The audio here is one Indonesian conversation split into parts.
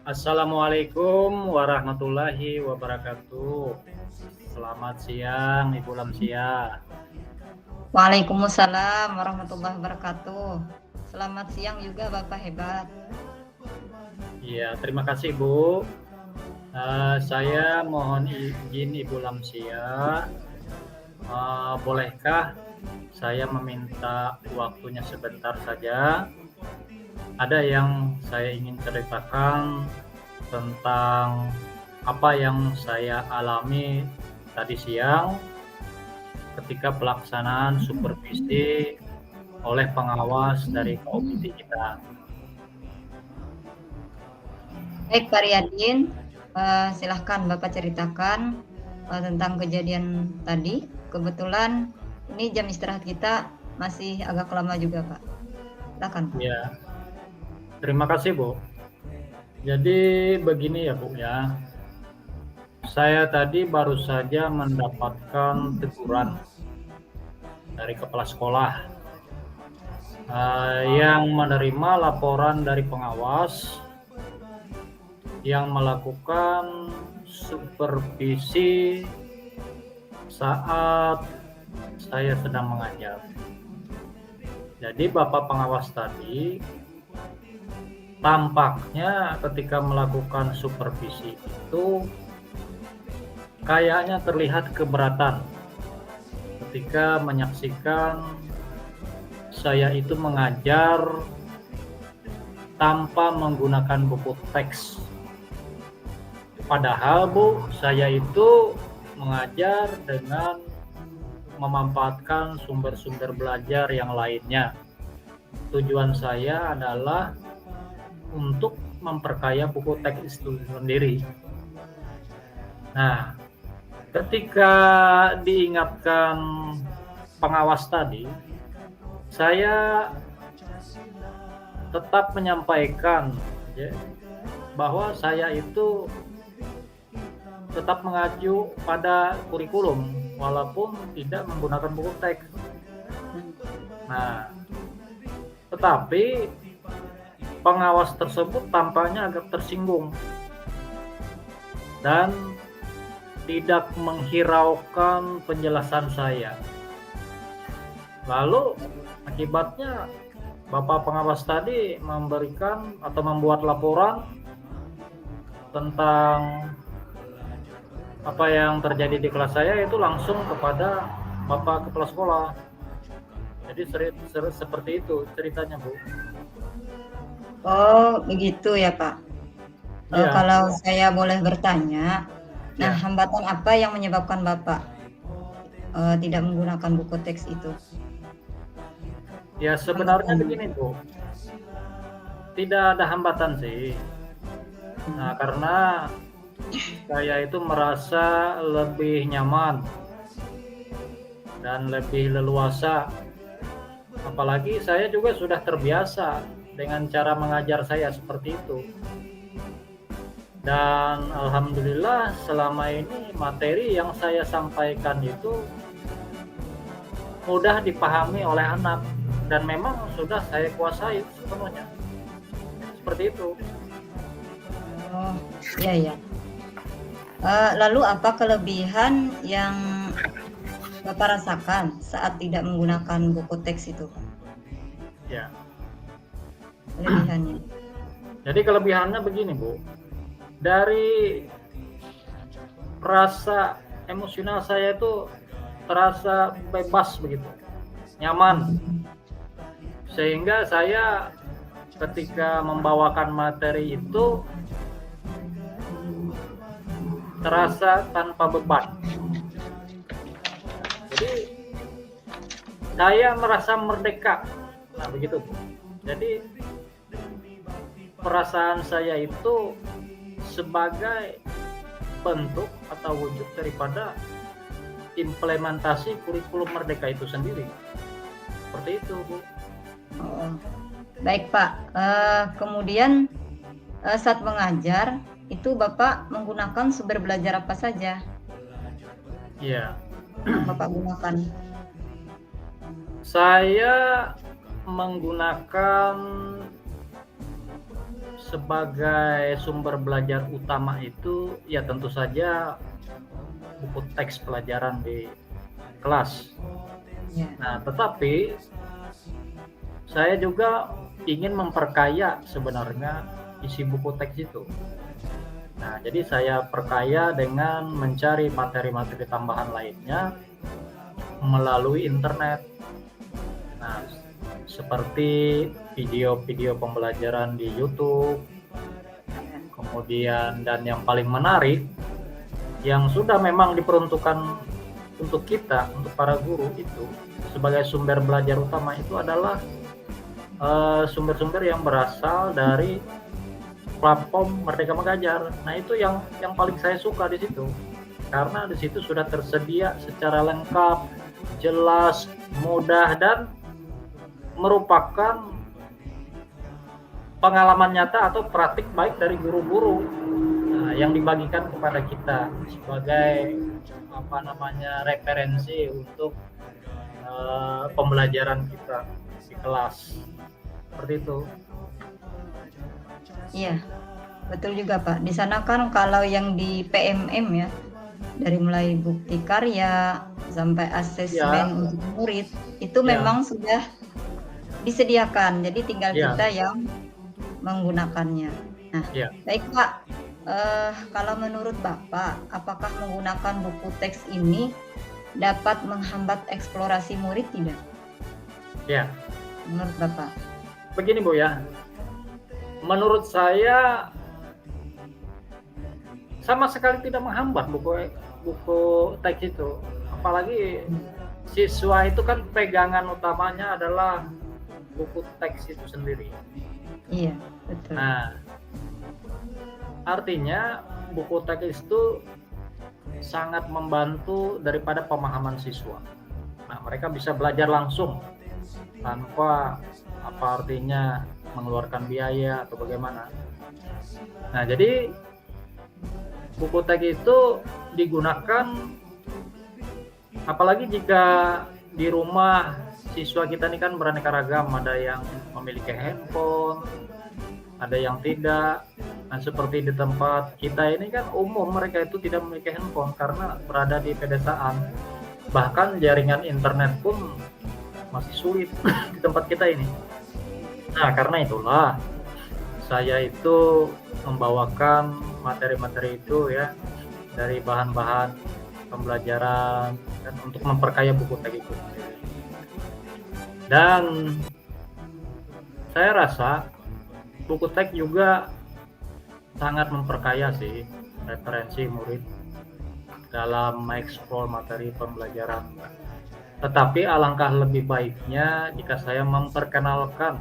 Assalamualaikum warahmatullahi wabarakatuh. Selamat siang, Ibu Lamsia. Waalaikumsalam warahmatullahi wabarakatuh. Selamat siang juga Bapak hebat. Iya, terima kasih Bu. Saya mohon izin Ibu Lamsia, bolehkah saya meminta waktunya sebentar saja? Ada yang saya ingin ceritakan tentang apa yang saya alami tadi siang ketika pelaksanaan supervisi oleh pengawas dari KOPT kita. Baik Pak Riyadin, silahkan Bapak ceritakan tentang kejadian tadi. Kebetulan ini jam istirahat kita masih agak lama juga Pak. Silakan Pak. Ya, terima kasih Bu. Jadi begini ya Bu ya, saya tadi baru saja mendapatkan teguran dari kepala sekolah yang menerima laporan dari pengawas yang melakukan supervisi saat saya sedang mengajar. Jadi Bapak pengawas tadi tampaknya ketika melakukan supervisi itu kayaknya terlihat keberatan ketika menyaksikan saya itu mengajar tanpa menggunakan buku teks. Padahal Bu, saya itu mengajar dengan memanfaatkan sumber-sumber belajar yang lainnya. Tujuan saya adalah untuk memperkaya buku teks itu sendiri. Nah, ketika diingatkan pengawas tadi, saya tetap menyampaikan ya, bahwa saya itu tetap mengacu pada kurikulum walaupun tidak menggunakan buku teks. Nah, tetapi pengawas tersebut tampaknya agak tersinggung dan tidak menghiraukan penjelasan saya. Lalu akibatnya Bapak pengawas tadi memberikan atau membuat laporan tentang apa yang terjadi di kelas saya itu langsung kepada Bapak kepala sekolah. Jadi seperti itu ceritanya Bu. Oh begitu ya Pak. Ya. Kalau saya boleh bertanya, nah Ya. hambatan apa yang menyebabkan Bapak tidak menggunakan buku teks itu? Ya sebenarnya begini Bu, tidak ada hambatan sih. Nah karena saya itu merasa lebih nyaman dan lebih leluasa. Apalagi saya juga sudah terbiasa dengan cara mengajar saya seperti itu. Dan alhamdulillah selama ini materi yang saya sampaikan itu mudah dipahami oleh anak dan memang sudah saya kuasai sepenuhnya. Seperti itu. Oh, iya ya. Lalu apa kelebihan yang Bapak rasakan saat tidak menggunakan buku teks itu? Ya. Kelebihannya. Jadi kelebihannya begini Bu, dari rasa emosional saya itu terasa bebas begitu, nyaman, sehingga saya ketika membawakan materi itu terasa tanpa beban. Jadi saya merasa merdeka. Nah begitu Bu. Jadi perasaan saya itu sebagai bentuk atau wujud daripada implementasi kurikulum merdeka itu sendiri. Seperti itu Bu. Oh, baik Pak. Kemudian saat mengajar itu Bapak menggunakan sumber belajar apa saja? Iya. Yang Bapak gunakan? Saya menggunakan sebagai sumber belajar utama itu ya tentu saja buku teks pelajaran di kelas. Ya. Nah, tetapi saya juga ingin memperkaya sebenarnya isi buku teks itu. Nah, jadi saya perkaya dengan mencari materi-materi tambahan lainnya melalui internet. Nah, seperti video-video pembelajaran di YouTube, kemudian dan yang paling menarik, yang sudah memang diperuntukkan untuk kita, untuk para guru itu, sebagai sumber belajar utama itu adalah sumber-sumber yang berasal dari platform Merdeka Mengajar. Nah, itu yang paling saya suka di situ. Karena di situ sudah tersedia secara lengkap, jelas, mudah, dan merupakan pengalaman nyata atau praktik baik dari guru-guru yang dibagikan kepada kita sebagai referensi untuk pembelajaran kita di kelas. Seperti itu. Iya, betul juga Pak. Di sana kan kalau yang di PMM ya, dari mulai bukti karya sampai asesmen untuk murid, itu memang sudah disediakan. Jadi tinggal kita yang menggunakannya. Nah, baik Pak. Kalau menurut Bapak, apakah menggunakan buku teks ini dapat menghambat eksplorasi murid tidak? Ya. Menurut Bapak? Begini Bu ya, menurut saya sama sekali tidak menghambat buku teks itu. Apalagi siswa itu kan pegangan utamanya adalah buku teks itu sendiri. Iya, betul. Nah, artinya buku teks itu sangat membantu daripada pemahaman siswa. Nah, mereka bisa belajar langsung tanpa apa artinya mengeluarkan biaya atau bagaimana. Nah, jadi buku teks itu digunakan apalagi jika di rumah siswa kita ini kan beraneka ragam, ada yang memiliki handphone, ada yang tidak. Nah, seperti di tempat kita ini kan umum mereka itu tidak memiliki handphone karena berada di pedesaan. Bahkan jaringan internet pun masih sulit di tempat kita ini. Nah, karena itulah saya itu membawakan materi-materi itu ya dari bahan-bahan pembelajaran dan untuk memperkaya buku teks itu sendiri. Dan saya rasa buku teks juga sangat memperkaya sih referensi murid dalam mengeksplor materi pembelajaran. Tetapi alangkah lebih baiknya jika saya memperkenalkan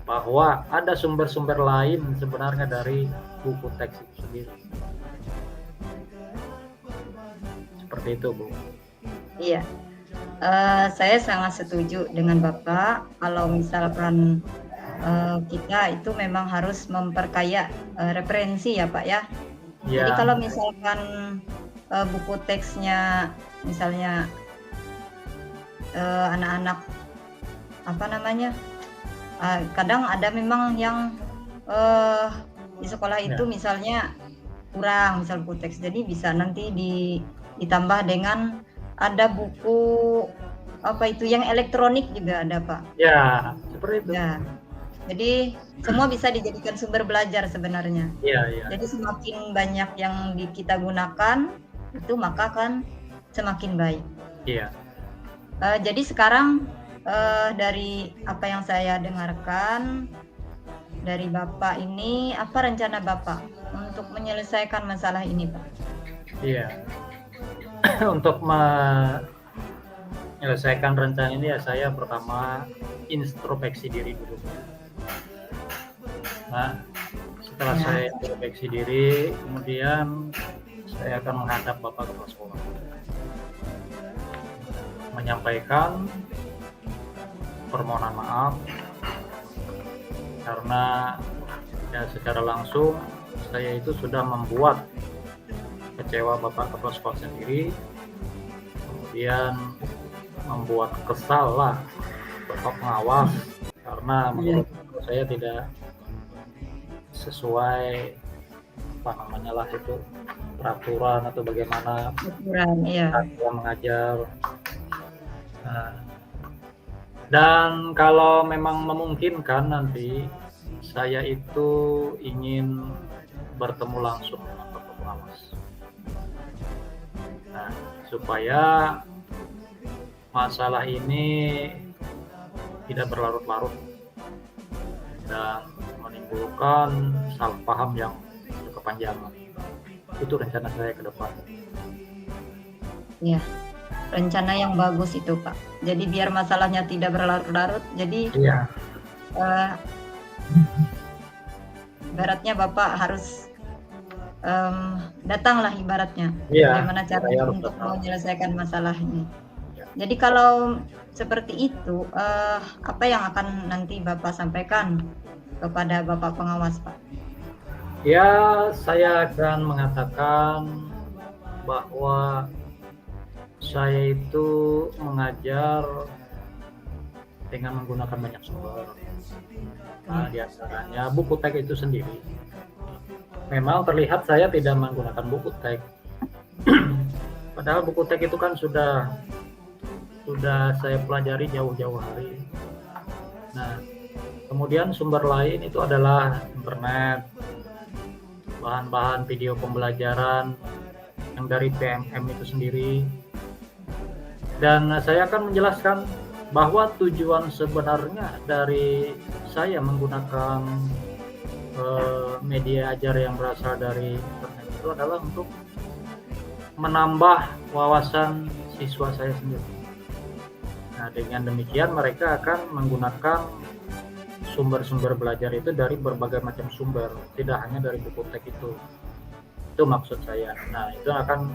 bahwa ada sumber-sumber lain sebenarnya dari buku teks itu sendiri. Seperti itu, Bu. Iya, saya sangat setuju dengan Bapak. Kalau misalkan kita itu memang harus memperkaya referensi ya Pak ya. Jadi kalau misalkan buku teksnya misalnya anak-anak kadang ada memang yang di sekolah itu misalnya kurang misal buku teks, jadi bisa nanti ditambah dengan ada buku yang elektronik juga ada Pak. Ya, seperti itu. Ya. Jadi semua bisa dijadikan sumber belajar sebenarnya. Iya. Jadi semakin banyak yang kita gunakan itu maka kan semakin baik. Iya. Jadi sekarang dari apa yang saya dengarkan dari Bapak ini, apa rencana Bapak untuk menyelesaikan masalah ini, Pak? Iya. Untuk menyelesaikan rencana ini ya saya pertama introspeksi diri dulu. Nah, setelah saya introspeksi diri, kemudian saya akan menghadap Bapak Kepala Sekolah, menyampaikan permohonan maaf karena ya secara langsung saya itu sudah membuat kecewa Bapak Kepala Sekolah sendiri, kemudian membuat kesal lah Bapak pengawas karena menurut saya tidak sesuai apa namanya lah itu peraturan atau bagaimana Aturan, iya. cara mengajar. Nah, dan kalau memang memungkinkan nanti saya itu ingin bertemu langsung dengan Bapak Pengawas. Nah, supaya masalah ini tidak berlarut-larut dan menimbulkan salah paham yang berkepanjangan. Itu rencana saya ke depan. Iya. Rencana yang bagus itu, Pak. Jadi biar masalahnya tidak berlarut-larut. Jadi Iya, eh, ibaratnya Bapak harus datanglah ibaratnya. iya. Bagaimana Saya caranya harus untuk datang. menyelesaikan masalah ini. Ya. Jadi kalau seperti itu, apa yang akan nanti Bapak sampaikan kepada Bapak Pengawas, Pak? Ya, saya akan mengatakan bahwa saya itu mengajar dengan menggunakan banyak sumber. Nah, di antaranya buku teks itu sendiri. Memang terlihat saya tidak menggunakan buku teks. Padahal buku teks itu kan sudah saya pelajari jauh-jauh hari. Nah, kemudian sumber lain itu adalah internet, bahan-bahan video pembelajaran yang dari PMM itu sendiri. Dan saya akan menjelaskan bahwa tujuan sebenarnya dari saya menggunakan media ajar yang berasal dari internet itu adalah untuk menambah wawasan siswa saya sendiri. Nah, dengan demikian mereka akan menggunakan sumber-sumber belajar itu dari berbagai macam sumber, tidak hanya dari buku teks itu. Itu maksud saya. Nah, itu akan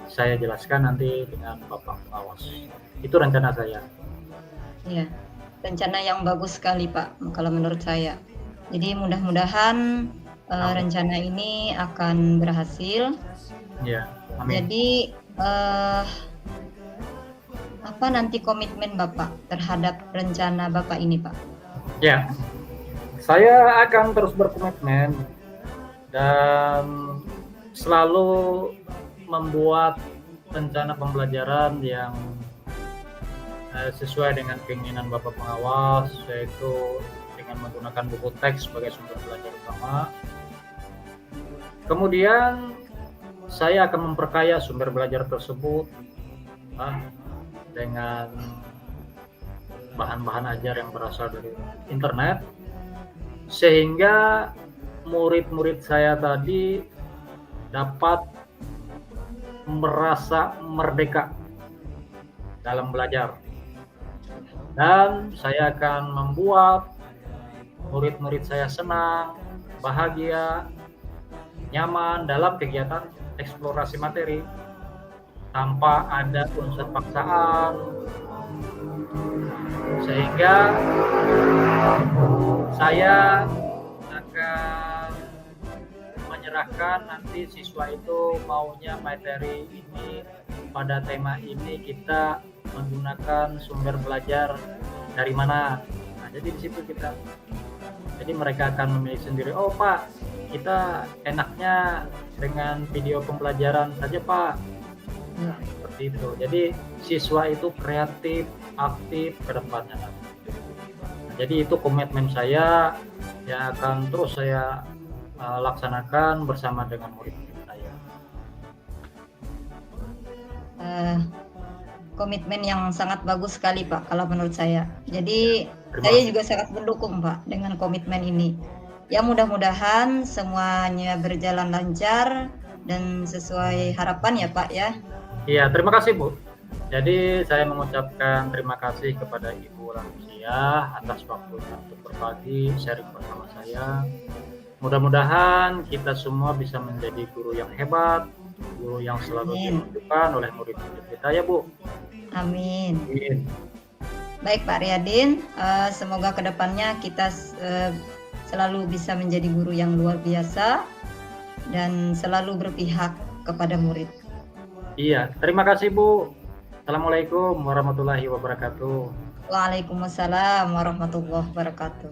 saya jelaskan nanti dengan Bapak Pengawas. Itu rencana saya. Iya, rencana yang bagus sekali, Pak, kalau menurut saya. Jadi mudah-mudahan rencana ini akan berhasil. Ya, amin. Jadi apa nanti komitmen Bapak terhadap rencana Bapak ini, Pak? Ya, saya akan terus berkomitmen dan selalu membuat rencana pembelajaran yang sesuai dengan keinginan Bapak Pengawas, yaitu dengan menggunakan buku teks sebagai sumber belajar utama. Kemudian saya akan memperkaya sumber belajar tersebut dengan bahan-bahan ajar yang berasal dari internet, sehingga murid-murid saya tadi dapat merasa merdeka dalam belajar. Dan saya akan membuat murid-murid saya senang, bahagia, nyaman dalam kegiatan eksplorasi materi tanpa ada unsur paksaan, sehingga saya akan menyerahkan nanti siswa itu maunya materi ini pada tema ini kita menggunakan sumber belajar dari mana. Nah, jadi di situ jadi mereka akan memilih sendiri. Oh Pak, kita enaknya dengan video pembelajaran saja Pak. Nah, seperti itu. Jadi siswa itu kreatif, aktif ke depannya. Nah, jadi itu komitmen saya yang akan terus saya laksanakan bersama dengan murid-murid saya. Komitmen yang sangat bagus sekali Pak kalau menurut saya. Jadi saya juga sangat mendukung Pak dengan komitmen ini. Ya mudah-mudahan semuanya berjalan lancar dan sesuai harapan ya Pak ya. Iya, terima kasih Bu. Jadi saya mengucapkan terima kasih kepada Ibu Ramziah atas waktunya untuk berbagi sharing bersama saya. Mudah-mudahan kita semua bisa menjadi guru yang hebat, guru yang selalu dirindukan oleh murid-murid kita ya Bu. Amin. Amin. Baik Pak Riyadin, semoga kedepannya kita selalu bisa menjadi guru yang luar biasa dan selalu berpihak kepada murid. Iya, terima kasih Bu. Assalamualaikum warahmatullahi wabarakatuh. Waalaikumsalam warahmatullahi wabarakatuh.